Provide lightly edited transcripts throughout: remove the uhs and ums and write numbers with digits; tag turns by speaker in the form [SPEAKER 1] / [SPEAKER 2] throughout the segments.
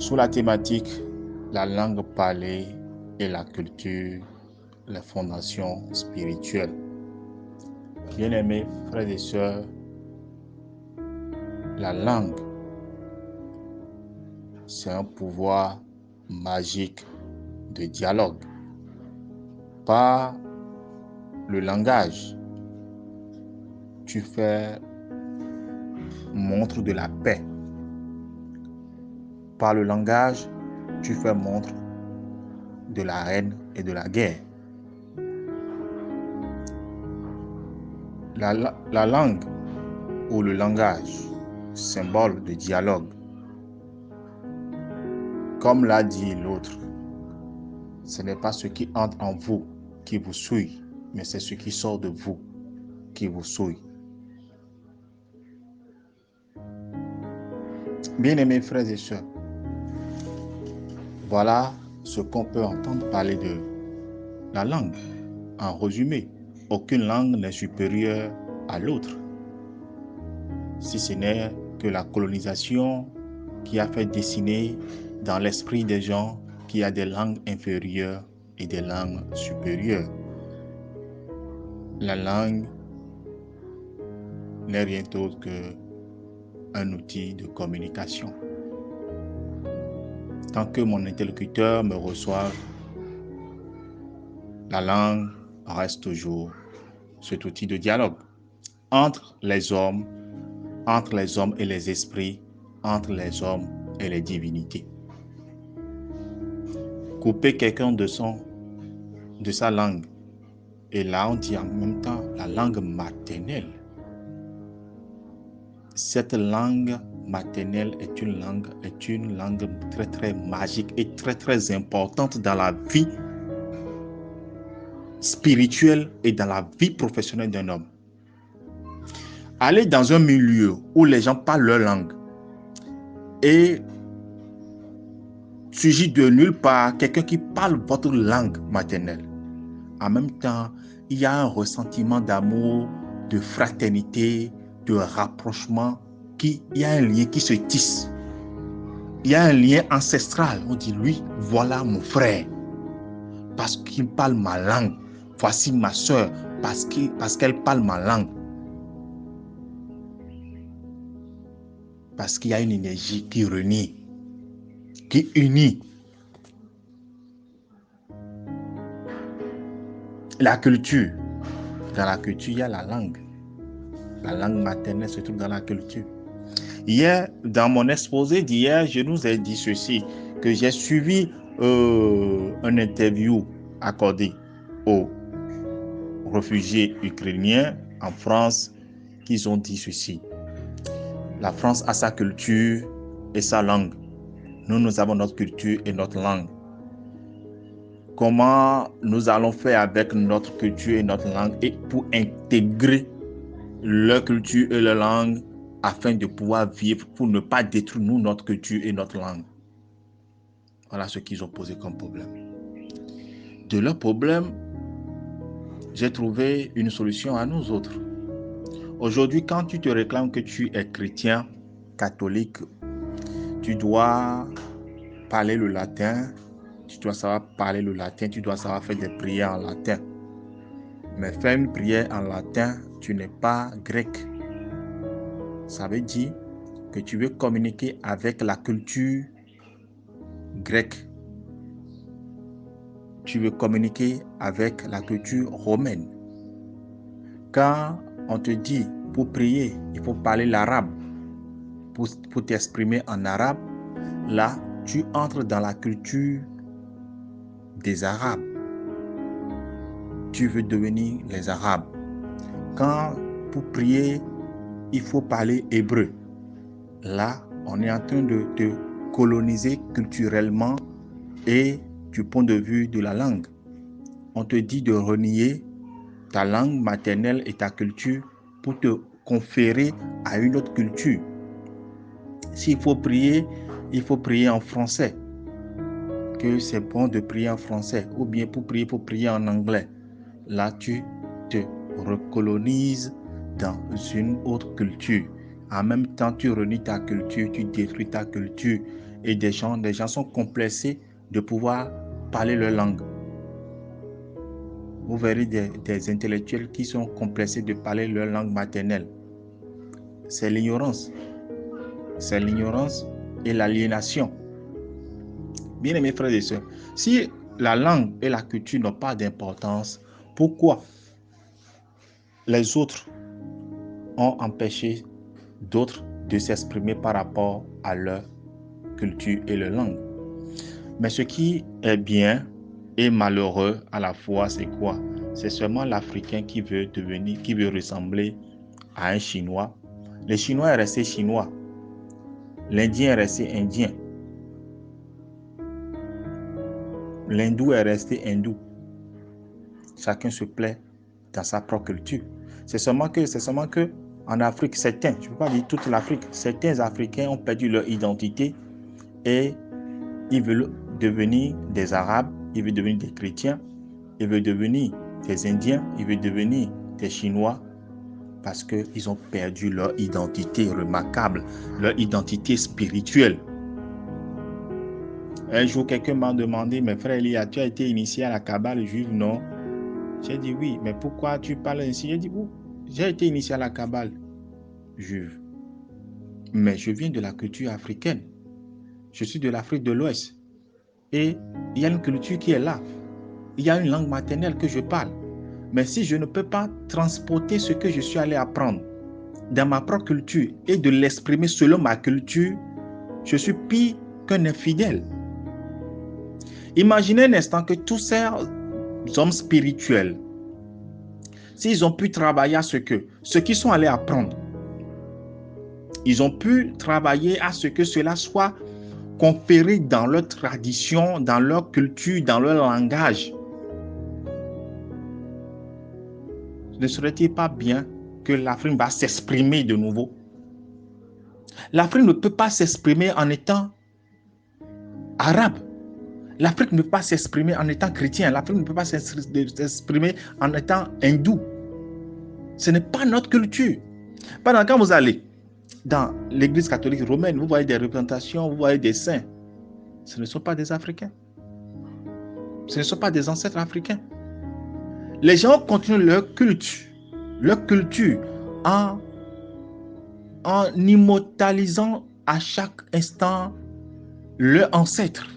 [SPEAKER 1] Sous la thématique la langue parlée et la culture, les fondations spirituelles. Bien-aimés frères et sœurs, la langue, c'est un pouvoir magique de dialogue. Par le langage, tu fais montre de la paix. Par le langage, tu fais montre de la haine et de la guerre. La langue ou le langage, symbole de dialogue. Comme l'a dit l'autre, ce n'est pas ce qui entre en vous qui vous souille, mais c'est ce qui sort de vous qui vous souille. Bien-aimés frères et sœurs, voilà ce qu'on peut entendre parler de la langue. En résumé, aucune langue n'est supérieure à l'autre, si ce n'est que la colonisation qui a fait dessiner dans l'esprit des gens qu'il y a des langues inférieures et des langues supérieures. La langue n'est rien d'autre qu'un outil de communication. Tant que mon interlocuteur me reçoit, la langue reste toujours cet outil de dialogue entre les hommes et les esprits, entre les hommes et les divinités. Couper quelqu'un de sa langue, et là on dit en même temps la langue maternelle. Cette langue maternelle est une langue très très magique et très très importante dans la vie spirituelle et dans la vie professionnelle d'un homme. Aller dans un milieu où les gens parlent leur langue et surgit de nulle part quelqu'un qui parle votre langue maternelle. En même temps, il y a un ressentiment d'amour, de fraternité, de rapprochement, il y a un lien qui se tisse. Il y a un lien ancestral. On dit, lui, voilà mon frère, parce qu'il parle ma langue. Voici ma soeur, parce qu'elle parle ma langue. Parce qu'il y a une énergie qui renie, qui unit. La culture. Dans la culture, il y a la langue. La langue maternelle se trouve dans la culture. Hier, dans mon exposé d'hier, je nous ai dit ceci, que j'ai suivi un interview accordé aux réfugiés ukrainiens en France, qui ont dit ceci. La France a sa culture et sa langue. Nous avons notre culture et notre langue. Comment nous allons faire avec notre culture et notre langue et pour intégrer leur culture et leur langue afin de pouvoir vivre, pour ne pas détruire nous, notre culture et notre langue. Voilà ce qu'ils ont posé comme problème. De leur problème, j'ai trouvé une solution à nous autres. Aujourd'hui, quand tu te réclames que tu es chrétien, catholique, tu dois parler le latin, tu dois savoir parler le latin, tu dois savoir faire des prières en latin. Mais faire une prière en latin, tu n'es pas grec. Ça veut dire que tu veux communiquer avec la culture grecque. Tu veux communiquer avec la culture romaine. Quand on te dit pour prier, il faut parler l'arabe, pour t'exprimer en arabe, là, tu entres dans la culture des Arabes. Tu veux devenir les Arabes. Quand pour prier, il faut parler hébreu. Là, on est en train de te coloniser culturellement et du point de vue de la langue. On te dit de renier ta langue maternelle et ta culture pour te conférer à une autre culture. S'il faut prier, il faut prier en français. Que c'est bon de prier en français. Ou bien pour prier en anglais. Là, tu te recolonises dans une autre culture. En même temps, tu renies ta culture, tu détruis ta culture. et des gens sont complexés de pouvoir parler leur langue. Vous verrez des intellectuels qui sont complexés de parler leur langue maternelle. C'est l'ignorance. C'est l'ignorance et l'aliénation. Bien-aimés frères et sœurs, si la langue et la culture n'ont pas d'importance, pourquoi les autres ont empêché d'autres de s'exprimer par rapport à leur culture et leur langue? Mais ce qui est bien et malheureux à la fois, c'est quoi? C'est seulement l'Africain qui veut ressembler à un Chinois. Le Chinois est resté Chinois. L'Indien est resté Indien. L'Hindou est resté Hindou. Chacun se plaît dans sa propre culture. C'est seulement que en Afrique, certains, je ne peux pas dire toute l'Afrique, certains Africains ont perdu leur identité et ils veulent devenir des Arabes, ils veulent devenir des chrétiens, ils veulent devenir des Indiens, ils veulent devenir des Chinois parce qu'ils ont perdu leur identité remarquable, leur identité spirituelle. Un jour, quelqu'un m'a demandé, mais frère Elia, tu as été initié à la Kabbale juive, non? J'ai dit oui, mais pourquoi tu parles ainsi? J'ai dit oui, j'ai été initié à la Kabbale juive, mais je viens de la culture africaine. Je suis de l'Afrique de l'Ouest. Et il y a une culture qui est là. Il y a une langue maternelle que je parle. Mais si je ne peux pas transporter ce que je suis allé apprendre dans ma propre culture et de l'exprimer selon ma culture, je suis pire qu'un infidèle. Imaginez un instant que tous ces hommes spirituels, s'ils ont pu travailler à ce qu'ils sont allés apprendre, ils ont pu travailler à ce que cela soit conféré dans leur tradition, dans leur culture, dans leur langage. Ne serait-il pas bien que l'Afrique va s'exprimer de nouveau? L'Afrique ne peut pas s'exprimer en étant arabe. L'Afrique ne peut pas s'exprimer en étant chrétien. L'Afrique ne peut pas s'exprimer en étant hindou. Ce n'est pas notre culture. Pendant quand vous allez dans l'église catholique romaine, vous voyez des représentations, vous voyez des saints. Ce ne sont pas des Africains. Ce ne sont pas des ancêtres africains. Les gens continuent leur culture en immortalisant à chaque instant leurs ancêtres.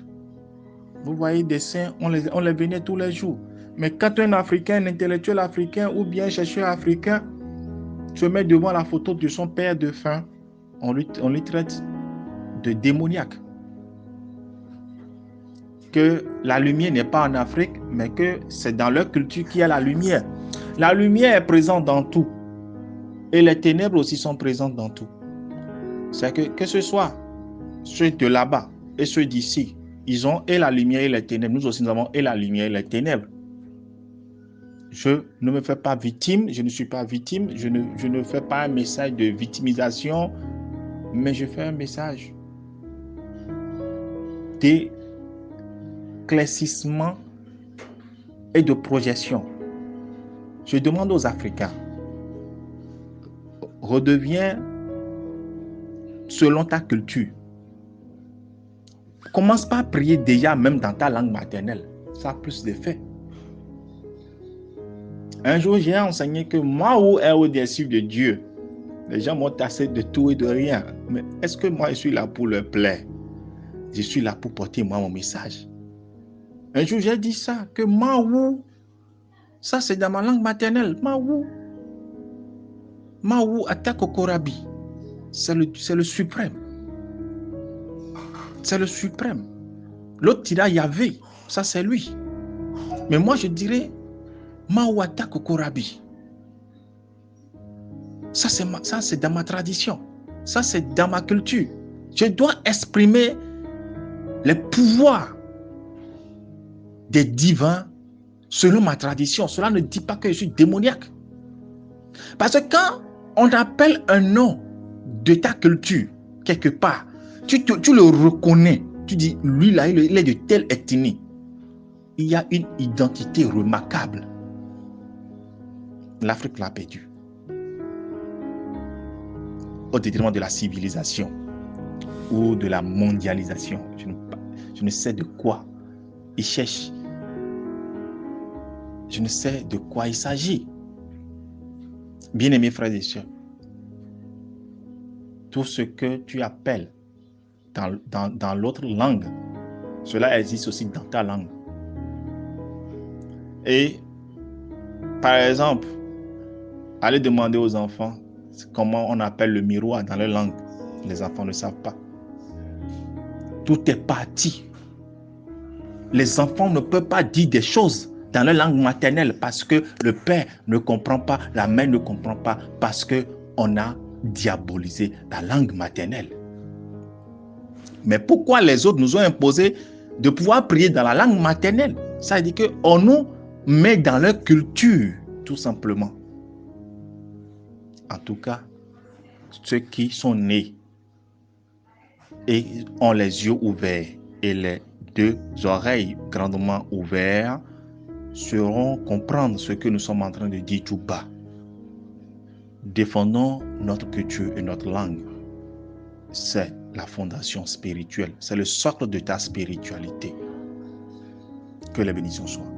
[SPEAKER 1] Vous voyez des saints, on les vénère tous les jours. Mais quand un Africain, un intellectuel africain ou bien un chercheur africain se met devant la photo de son père défunt, on lui traite de démoniaque. Que la lumière n'est pas en Afrique, mais que c'est dans leur culture qu'il y a la lumière. La lumière est présente dans tout. Et les ténèbres aussi sont présentes dans tout. C'est que ce soit ceux de là-bas et ceux d'ici, ils ont et la lumière et les ténèbres. Nous aussi, nous avons et la lumière et les ténèbres. Je ne me fais pas victime, je ne suis pas victime, je ne fais pas un message de victimisation, mais je fais un message d'éclaircissement et de projection. Je demande aux Africains, redeviens selon ta culture. Commence pas à prier déjà même dans ta langue maternelle. Ça a plus d'effet. Un jour, j'ai enseigné que Mahou est au-dessus de Dieu. Les gens m'ont tassé de tout et de rien. Mais est-ce que moi, je suis là pour leur plaire? Je suis là pour porter moi mon message. Un jour, j'ai dit ça, que Mahou, ça c'est dans ma langue maternelle. Mahou Atakokorabi, c'est le suprême. C'est le suprême. L'autre dira Yahvé, ça c'est lui. Mais moi je dirais Mawata Kokorabi. Ça c'est dans ma tradition. Ça c'est dans ma culture. Je dois exprimer les pouvoirs des divins selon ma tradition. Cela ne dit pas que je suis démoniaque. Parce que quand on appelle un nom de ta culture quelque part, tu le reconnais. Tu dis, lui là, il est de telle ethnie. Il y a une identité remarquable. L'Afrique l'a perdu. Au détriment de la civilisation. ou de la mondialisation. Je ne sais de quoi il cherche. Je ne sais de quoi il s'agit. Bien-aimés frères et sœurs, tout ce que tu appelles dans l'autre langue, cela existe aussi dans ta langue. Et par exemple, allez demander aux enfants comment on appelle le miroir dans leur langue. Les enfants ne savent pas. Tout est parti. Les enfants ne peuvent pas dire des choses dans leur langue maternelle parce que le père ne comprend pas, la mère ne comprend pas, parce qu'on a diabolisé la langue maternelle. Mais pourquoi les autres nous ont imposé de pouvoir prier dans la langue maternelle? Ça veut dire qu'on nous met dans leur culture, tout simplement. En tout cas, ceux qui sont nés et ont les yeux ouverts et les deux oreilles grandement ouvertes sauront comprendre ce que nous sommes en train de dire tout bas. Défendons notre culture et notre langue. C'est la fondation spirituelle. C'est le socle de ta spiritualité. Que les bénédictions soient.